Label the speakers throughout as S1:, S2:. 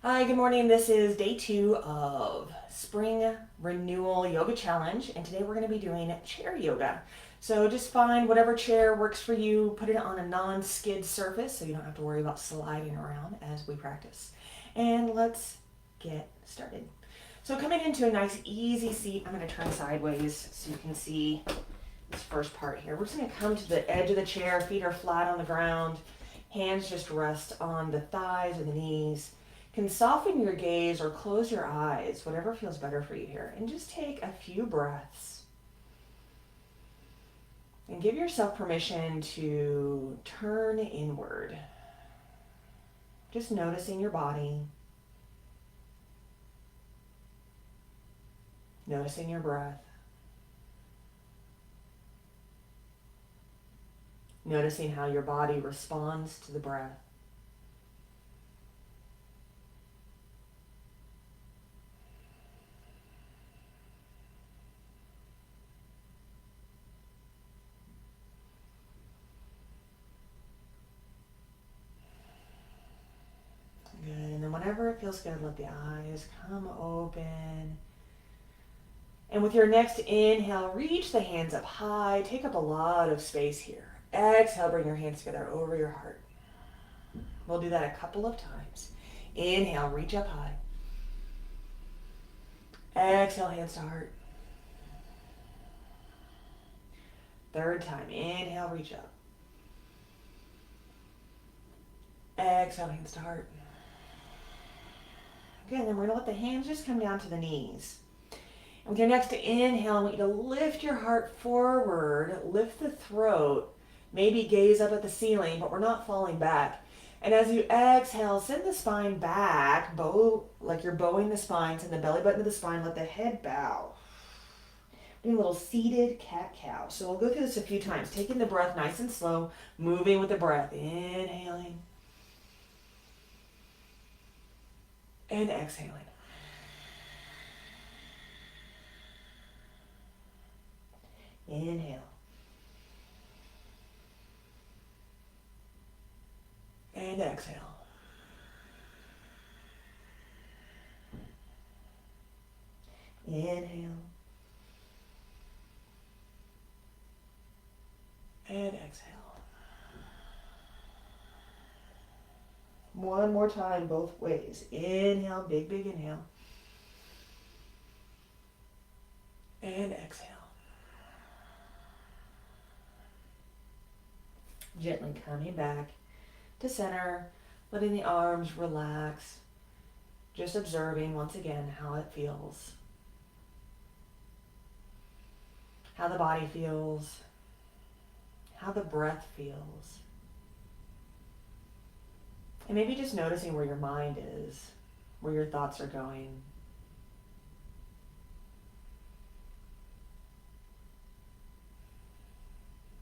S1: Hi, good morning. This is day 2 of Spring Renewal Yoga Challenge, and today we're going to be doing chair yoga. So just find whatever chair works for you, put it on a non-skid surface so you don't have to worry about sliding around as we practice. And let's get started. So coming into a nice easy seat, I'm going to turn sideways so you can see this first part here. We're just going to come to the edge of the chair, feet are flat on the ground, hands just rest on the thighs or the knees. Can soften your gaze or close your eyes, whatever feels better for you here, and just take a few breaths and give yourself permission to turn inward. Just noticing your body, noticing your breath, noticing how your body responds to the breath. Good. And then whenever it feels good, let the eyes come open. And with your next inhale, reach the hands up high. Take up a lot of space here. Exhale, bring your hands together over your heart. We'll do that a couple of times. Inhale, reach up high. Exhale, hands to heart. Third time, inhale, reach up. Exhale, hands to heart. Good, then we're going to let the hands just come down to the knees. And with your next inhale, I want you to lift your heart forward, lift the throat, maybe gaze up at the ceiling, but we're not falling back. And as you exhale, send the spine back, bow like you're bowing the spine, send the belly button to the spine, let the head bow. Doing a little seated cat-cow. So we'll go through this a few times, taking the breath nice and slow, moving with the breath, inhaling and exhaling. Inhale. And exhale. Inhale. And exhale. One more time, both ways. Inhale, big, big inhale. And exhale. Gently coming back to center, letting the arms relax. Just observing once again how it feels. How the body feels. How the breath feels. And maybe just noticing where your mind is, where your thoughts are going.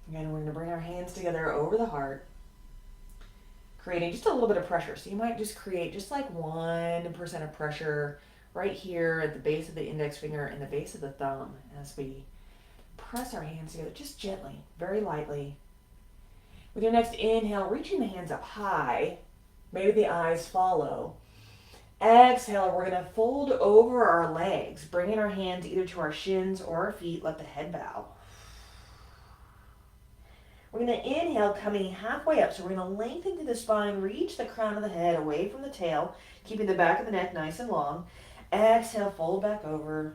S1: Again, we're going to bring our hands together over the heart, creating just a little bit of pressure. So you might just create just like 1% of pressure right here at the base of the index finger and the base of the thumb as we press our hands together just gently, very lightly. With your next inhale, reaching the hands up high, maybe the eyes follow. Exhale, we're going to fold over our legs, bringing our hands either to our shins or our feet, let the head bow. We're going to inhale, coming halfway up. So we're going to lengthen through the spine, reach the crown of the head away from the tail, keeping the back of the neck nice and long. Exhale, fold back over.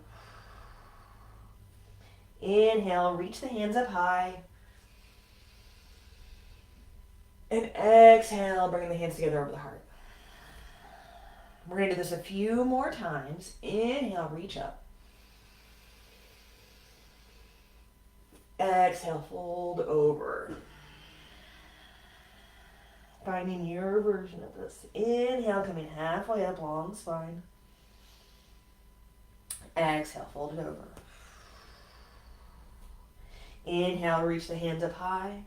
S1: Inhale, reach the hands up high. And exhale, bringing the hands together over the heart. We're going to do this a few more times. Inhale, reach up. Exhale, fold over. Finding your version of this. Inhale, coming halfway up, long spine. Exhale, fold it over. Inhale, reach the hands up high.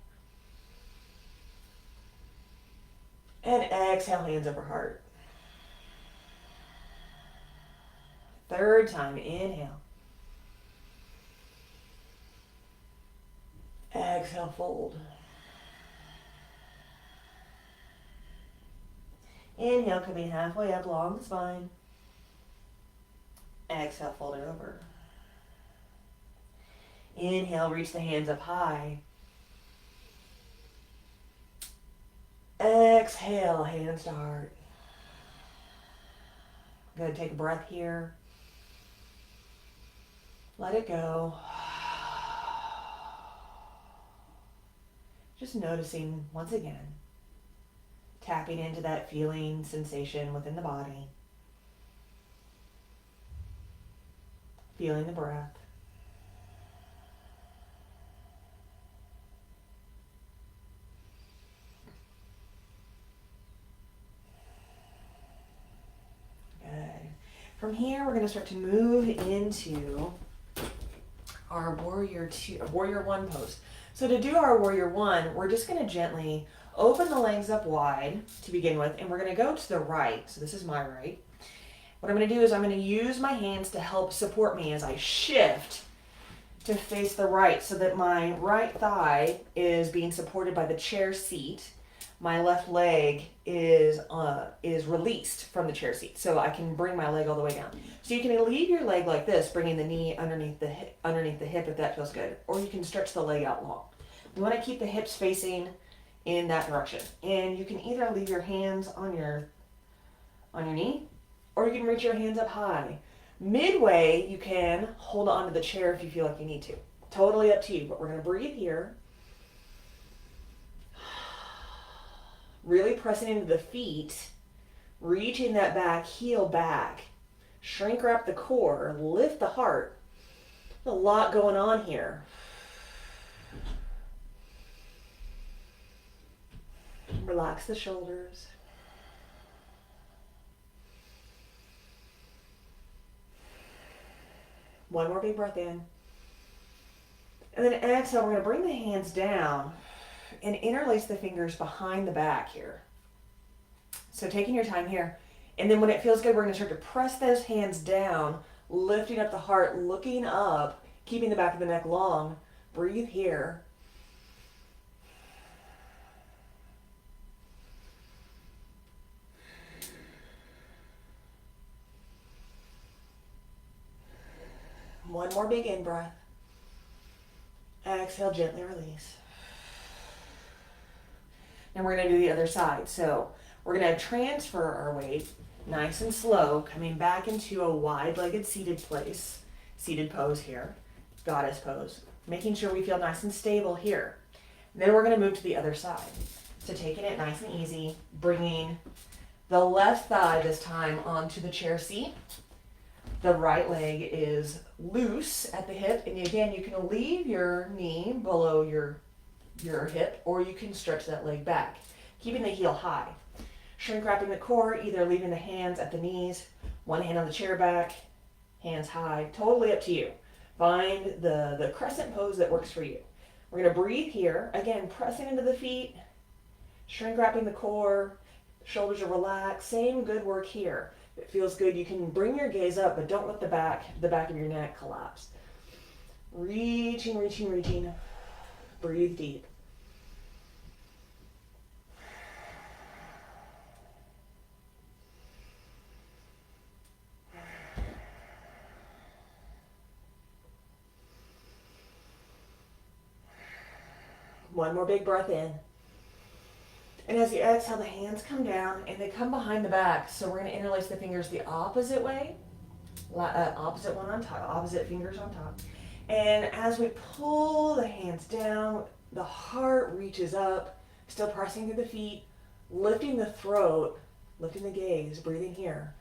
S1: And exhale, hands over heart. Third time, inhale. Exhale, fold. Inhale, coming halfway up, long spine. Exhale, fold it over. Inhale, reach the hands up high. Exhale, hands to heart. Good, take a breath here. Let it go. Just noticing, once again, tapping into that feeling, sensation within the body. Feeling the breath. Good. From here, we're going to start to move into our warrior one pose. So to do our warrior one, we're just going to gently open the legs up wide to begin with, and we're going to go to the right. So this is my right. What I'm going to do is I'm going to use my hands to help support me as I shift to face the right, so that my right thigh is being supported by the chair seat. My left leg is released from the chair seat, so I can bring my leg all the way down. So you can leave your leg like this, bringing the knee underneath the hip if that feels good, or you can stretch the leg out long. We want to keep the hips facing in that direction, and you can either leave your hands on your knee, or you can reach your hands up high. Midway, you can hold on to the chair if you feel like you need to. Totally up to you, but we're going to breathe here. Really pressing into the feet, reaching that back heel back. Shrink wrap the core, lift the heart. There's a lot going on here. Relax the shoulders. One more big breath in. And then exhale, we're going to bring the hands down and interlace the fingers behind the back here. So taking your time here. And then when it feels good, we're going to start to press those hands down, lifting up the heart, looking up, keeping the back of the neck long. Breathe here. One more big in-breath. Exhale, gently release. And we're going to do the other side. So we're going to transfer our weight nice and slow, coming back into a wide-legged seated pose here, goddess pose, making sure we feel nice and stable here. Then we're going to move to the other side. So taking it nice and easy, bringing the left thigh this time onto the chair seat. The right leg is loose at the hip, and again, you can leave your knee below your hip, or you can stretch that leg back, keeping the heel high. Shrink wrapping the core, either leaving the hands at the knees, one hand on the chair back, hands high, totally up to you. Find the crescent pose that works for you. We're going to breathe here, again, pressing into the feet, shrink wrapping the core, shoulders are relaxed, same good work here. If it feels good, you can bring your gaze up, but don't let the back of your neck collapse. Reaching, reaching, reaching. Breathe deep. One more big breath in. And as you exhale, the hands come down and they come behind the back. So we're going to interlace the fingers the opposite way. Opposite one on top, opposite fingers on top. And as we pull the hands down, the heart reaches up, still pressing through the feet, lifting the throat, lifting the gaze, breathing here.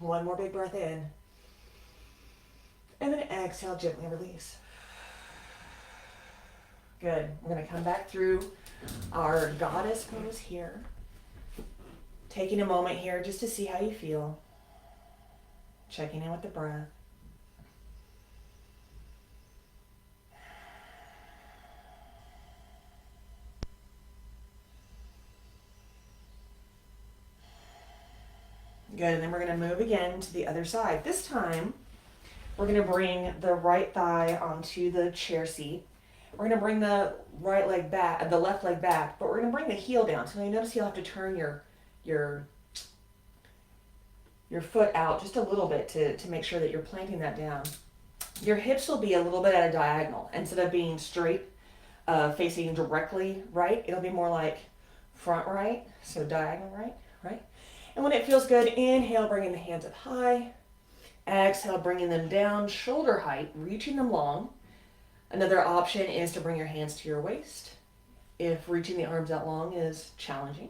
S1: One more big breath in. And then exhale, gently release. Good. We're going to come back through our goddess pose here. Taking a moment here just to see how you feel. Checking in with the breath. Good, and then we're going to move again to the other side. This time, We're going to bring the right thigh onto the chair seat. We're going to bring the right leg back, the left leg back, but we're going to bring the heel down. So you notice you'll have to turn your foot out just a little bit to make sure that you're planting that down. Your hips will be a little bit at a diagonal. Instead of being straight, facing directly right, it'll be more like front right, so diagonal right, right? And when it feels good, inhale, bringing the hands up high. Exhale, bringing them down, shoulder height, reaching them long. Another option is to bring your hands to your waist if reaching the arms out long is challenging.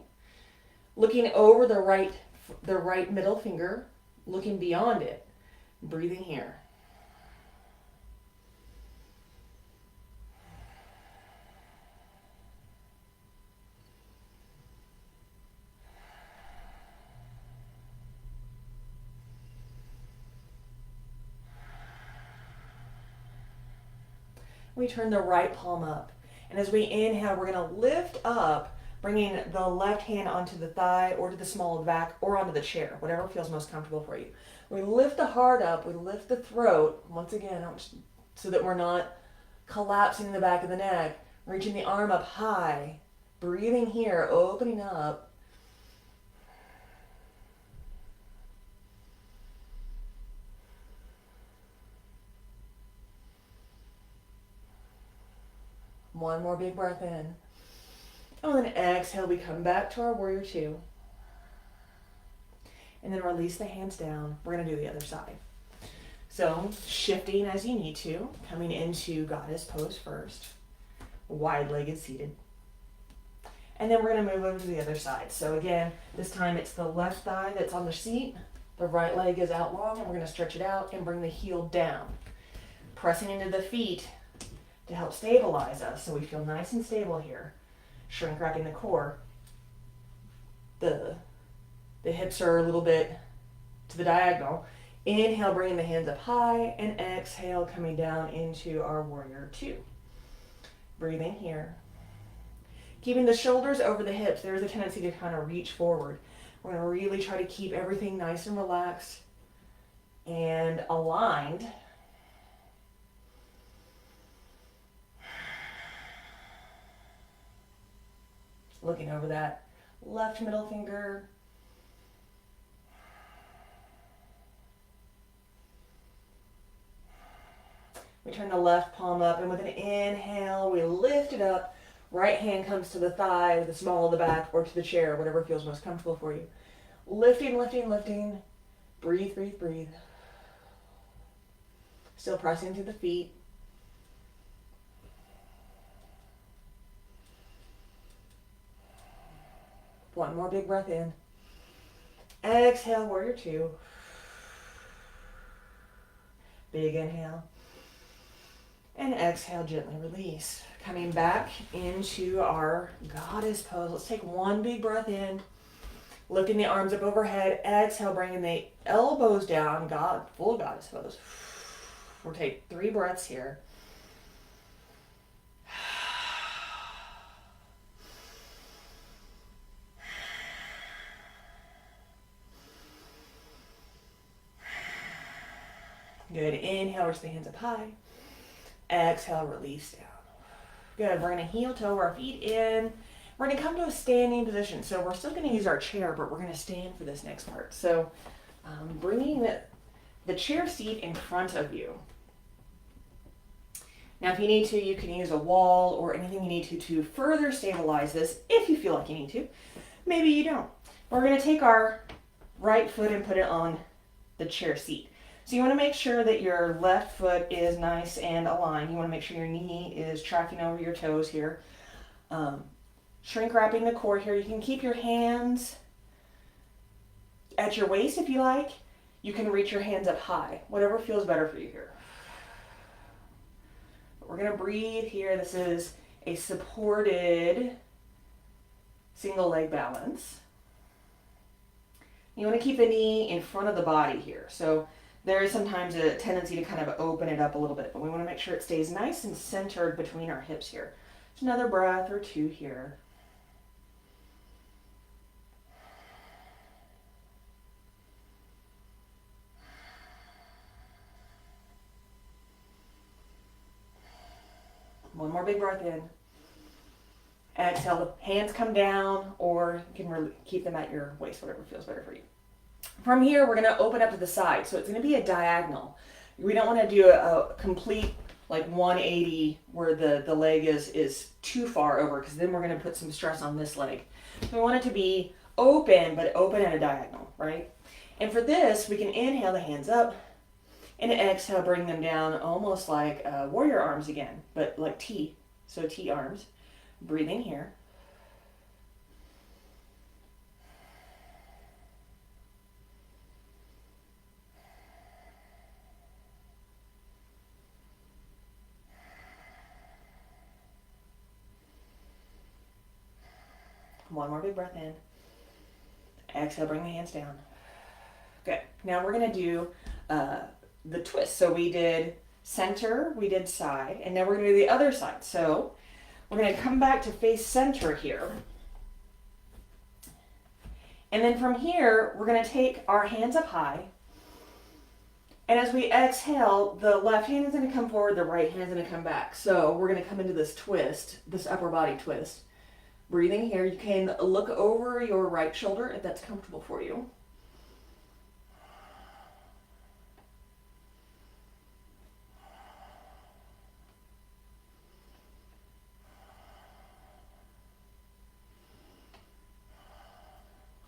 S1: Looking over the right middle finger, looking beyond it, breathing here. We turn the right palm up. And as we inhale, we're going to lift up, bringing the left hand onto the thigh or to the small of the back or onto the chair, whatever feels most comfortable for you. We lift the heart up, we lift the throat, once again, so that we're not collapsing the back of the neck, reaching the arm up high, breathing here, opening up. One more big breath in. And then exhale, we come back to our warrior two. And then release the hands down. We're going to do the other side. So shifting as you need to, coming into goddess pose first, wide-legged seated. And then we're going to move over to the other side. So again, this time it's the left thigh that's on the seat. The right leg is out long, and we're going to stretch it out and bring the heel down. Pressing into the feet to help stabilize us so we feel nice and stable here. Shrink wrapping the core. The hips are a little bit to the diagonal. Inhale, bringing the hands up high, and exhale, coming down into our warrior two. Breathing here. Keeping the shoulders over the hips. There's a tendency to kind of reach forward. We're going to really try to keep everything nice and relaxed and aligned. Looking over that left middle finger. We turn the left palm up, and with an inhale, we lift it up. Right hand comes to the thigh, the small of the back, or to the chair, whatever feels most comfortable for you. Lifting, lifting, lifting. Breathe, breathe, breathe. Still pressing to the feet. One more big breath in. Exhale, warrior two. Big inhale. And exhale, gently release. Coming back into our goddess pose. Let's take one big breath in. Lifting the arms up overhead. Exhale, bringing the elbows down. Full goddess pose. We'll take 3 breaths here. Good. Inhale, reach the hands up high. Exhale, release down. Good. We're going to heel toe our feet in. We're going to come to a standing position. So we're still going to use our chair, but we're going to stand for this next part. So bringing the chair seat in front of you. Now, if you need to, you can use a wall or anything you need to further stabilize this if you feel like you need to. Maybe you don't. We're going to take our right foot and put it on the chair seat. So you want to make sure that your left foot is nice and aligned. You want to make sure your knee is tracking over your toes here. Shrink wrapping the core here. You can keep your hands at your waist if you like. You can reach your hands up high. Whatever feels better for you here. But we're going to breathe here. This is a supported single leg balance. You want to keep the knee in front of the body here. So there is sometimes a tendency to kind of open it up a little bit, but we want to make sure it stays nice and centered between our hips here. Just another breath or 2 here. One more big breath in. Exhale, the hands come down, or you can keep them at your waist, whatever feels better for you. From here, we're going to open up to the side. So it's going to be a diagonal. We don't want to do a complete like 180 where the leg is too far over, because then we're going to put some stress on this leg. So we want it to be open, but open at a diagonal, right? And for this, we can inhale the hands up and exhale, bring them down almost like warrior arms again, but like T. So T arms. Breathing here. One more big breath in. Exhale, bring the hands down. Okay, now we're going to do the twist. So we did center, we did side, and now we're going to do the other side. So we're going to come back to face center here. And then from here, we're going to take our hands up high. And as we exhale, the left hand is going to come forward, the right hand is going to come back. So we're going to come into this twist, this upper body twist. Breathing here, you can look over your right shoulder if that's comfortable for you.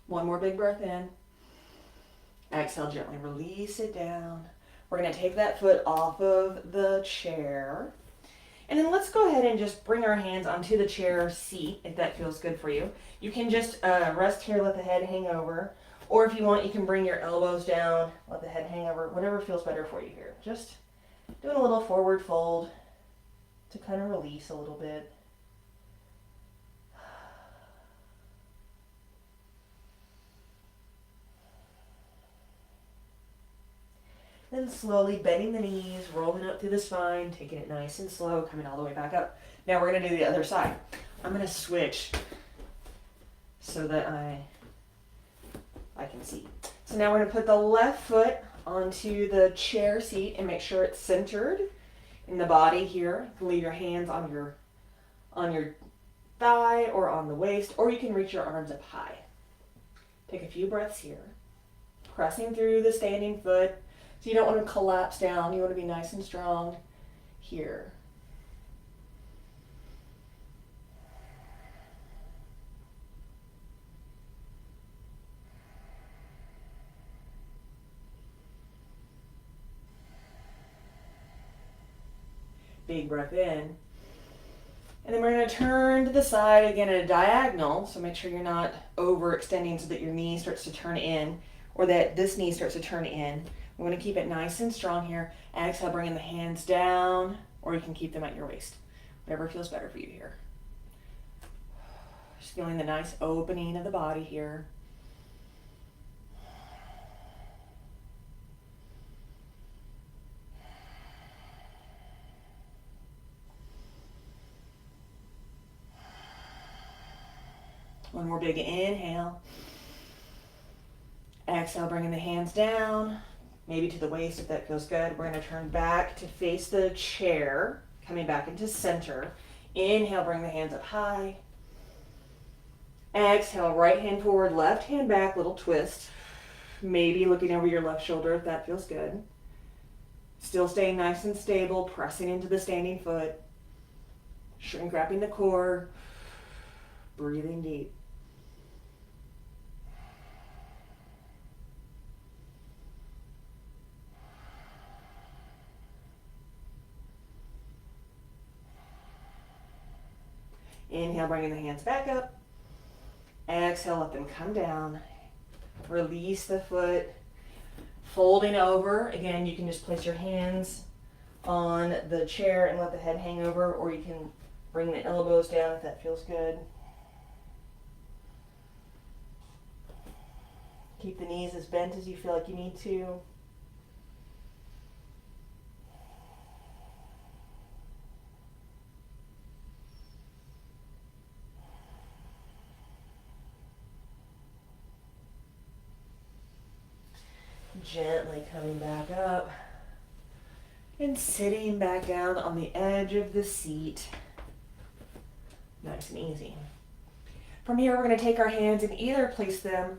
S1: One more big breath in. Exhale, gently release it down. We're going to take that foot off of the chair. And then let's go ahead and just bring our hands onto the chair seat, if that feels good for you. You can just rest here, let the head hang over. Or if you want, you can bring your elbows down, let the head hang over, whatever feels better for you here. Just doing a little forward fold to kind of release a little bit. Then slowly bending the knees, rolling up through the spine, taking it nice and slow, coming all the way back up. Now we're going to do the other side. I'm going to switch so that I can see. So now we're going to put the left foot onto the chair seat and make sure it's centered in the body here. You can leave your hands on your thigh or on the waist, or you can reach your arms up high. Take a few breaths here, pressing through the standing foot. So you don't want to collapse down. You want to be nice and strong here. Big breath in. And then we're going to turn to the side again at a diagonal. So make sure you're not overextending so that your knee starts to turn in, or that this knee starts to turn in. We want to keep it nice and strong here. Exhale, bringing the hands down, or you can keep them at your waist. Whatever feels better for you here. Just feeling the nice opening of the body here. One more big inhale. Exhale, bringing the hands down. Maybe to the waist if that feels good. We're going to turn back to face the chair, coming back into center. Inhale, bring the hands up high. Exhale, right hand forward, left hand back, little twist. Maybe looking over your left shoulder if that feels good. Still staying nice and stable, pressing into the standing foot. Shrink wrapping the core. Breathing deep. Inhale, bringing the hands back up. Exhale, let them come down. Release the foot. Folding over. Again, you can just place your hands on the chair and let the head hang over, or you can bring the elbows down if that feels good. Keep the knees as bent as you feel like you need to. Gently coming back up. And sitting back down on the edge of the seat. Nice and easy. From here, we're going to take our hands and either place them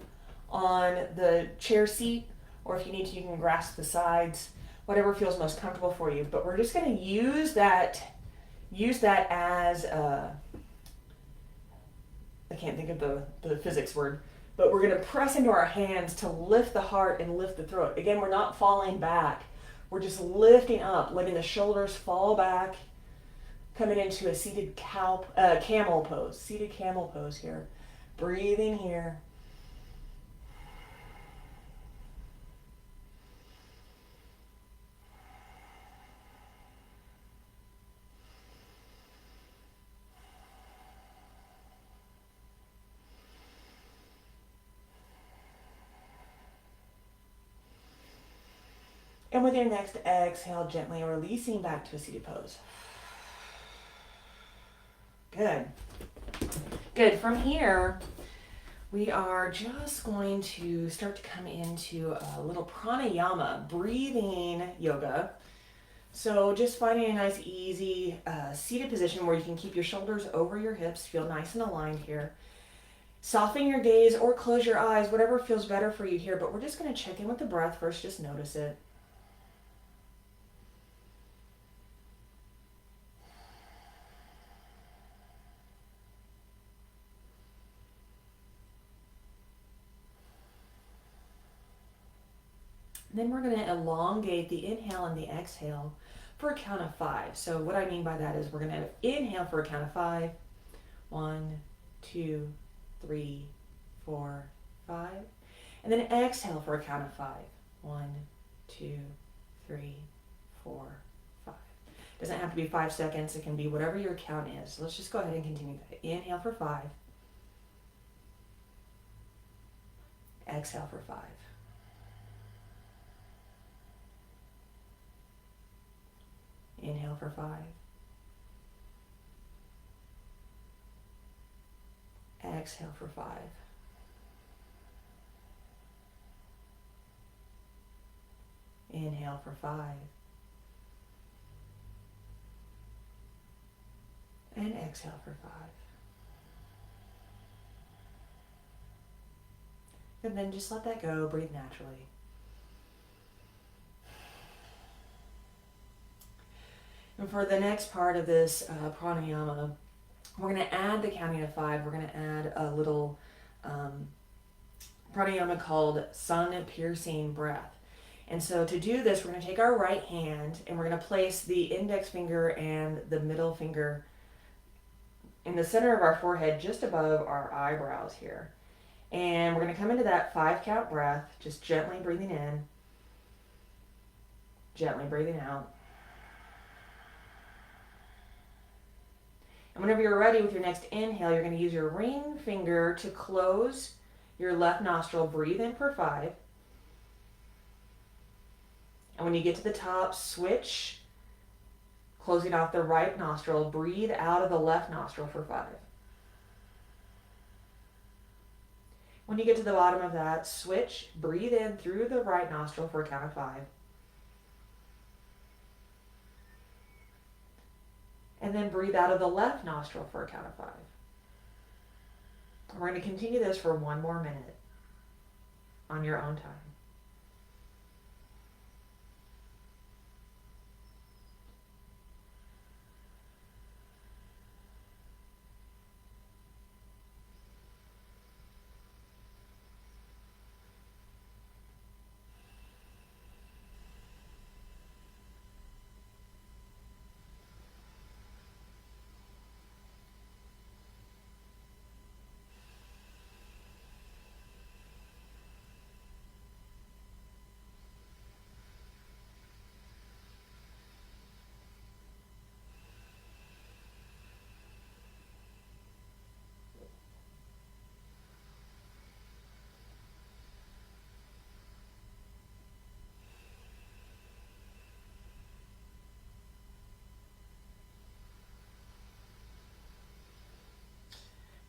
S1: on the chair seat, or if you need to, you can grasp the sides, whatever feels most comfortable for you. But we're just going to use that as I can't think of the physics word, but we're going to press into our hands to lift the heart and lift the throat. Again, we're not falling back. We're just lifting up, letting the shoulders fall back, coming into a seated camel pose. Seated camel pose here. Breathing here. And with your next exhale, gently releasing back to a seated pose. Good. Good. From here, we are just going to start to come into a little pranayama, breathing yoga. So just finding a nice, easy seated position where you can keep your shoulders over your hips, feel nice and aligned here. Soften your gaze or close your eyes, whatever feels better for you here, but we're just going to check in with the breath first, just notice it. Then we're going to elongate the inhale and the exhale for a count of 5. So what I mean by that is we're going to inhale for a count of 5. 1, 2, 3, 4, 5. And then exhale for a count of 5. 1, 2, 3, 4, 5. Doesn't have to be 5 seconds. It can be whatever your count is. So let's just go ahead and continue that. Inhale for 5. Exhale for 5. Inhale for 5. Exhale for 5. Inhale for 5. And exhale for 5. And then just let that go, breathe naturally. And for the next part of this pranayama, we're going to add the counting of 5. We're going to add a little pranayama called sun-piercing breath. And so to do this, we're going to take our right hand and we're going to place the index finger and the middle finger in the center of our forehead, just above our eyebrows here. And we're going to come into that 5 count breath, just gently breathing in, gently breathing out. And whenever you're ready with your next inhale, you're going to use your ring finger to close your left nostril. Breathe in for 5. And when you get to the top, switch, closing off the right nostril. Breathe out of the left nostril for 5. When you get to the bottom of that, switch, breathe in through the right nostril for a count of 5. And then breathe out of the left nostril for a count of 5. We're going to continue this for 1 more minute on your own time.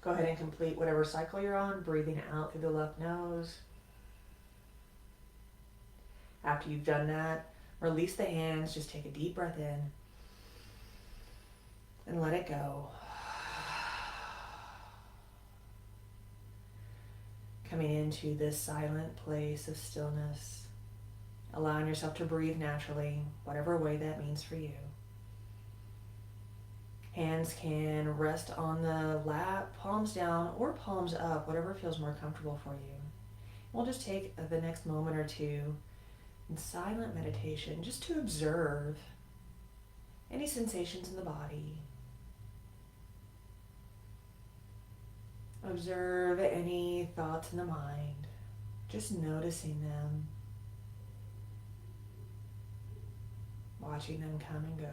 S1: Go ahead and complete whatever cycle you're on, breathing out through the left nose. After you've done that, Release the hands. Just take a deep breath in and let it go. Coming into this silent place of stillness, allowing yourself to breathe naturally, whatever way that means for you. Hands can rest on the lap, palms down or palms up, whatever feels more comfortable for you. We'll just take the next moment or two in silent meditation just to observe any sensations in the body. Observe any thoughts in the mind, just noticing them, watching them come and go.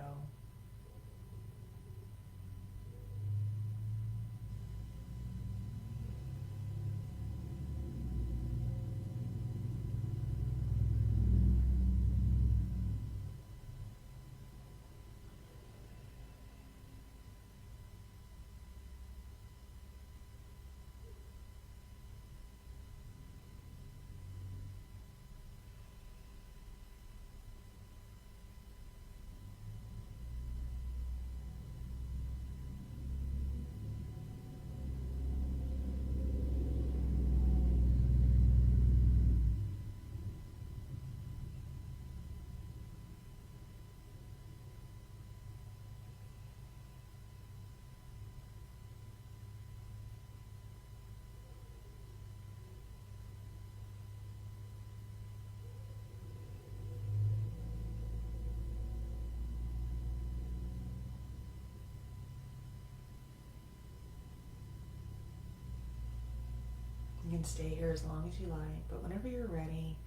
S1: You can stay here as long as you like, but whenever you're ready,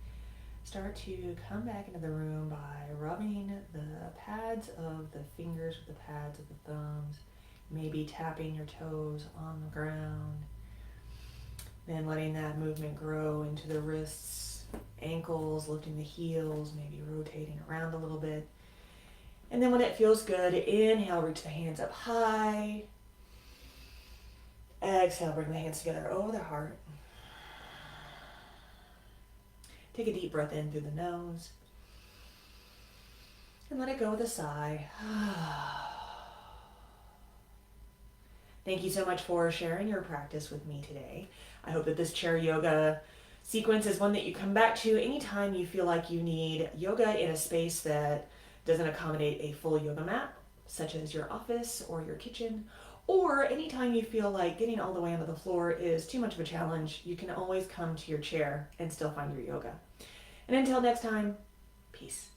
S1: start to come back into the room by rubbing the pads of the fingers with the pads of the thumbs, maybe tapping your toes on the ground, then letting that movement grow into the wrists, ankles, lifting the heels, maybe rotating around a little bit. And then when it feels good, inhale, reach the hands up high. Exhale, bring the hands together over the heart. Take a deep breath in through the nose and let it go with a sigh. Thank you so much for sharing your practice with me today. I hope that this chair yoga sequence is one that you come back to anytime you feel like you need yoga in a space that doesn't accommodate a full yoga mat, such as your office or your kitchen, or anytime you feel like getting all the way onto the floor is too much of a challenge. You can always come to your chair and still find your yoga. And until next time, peace.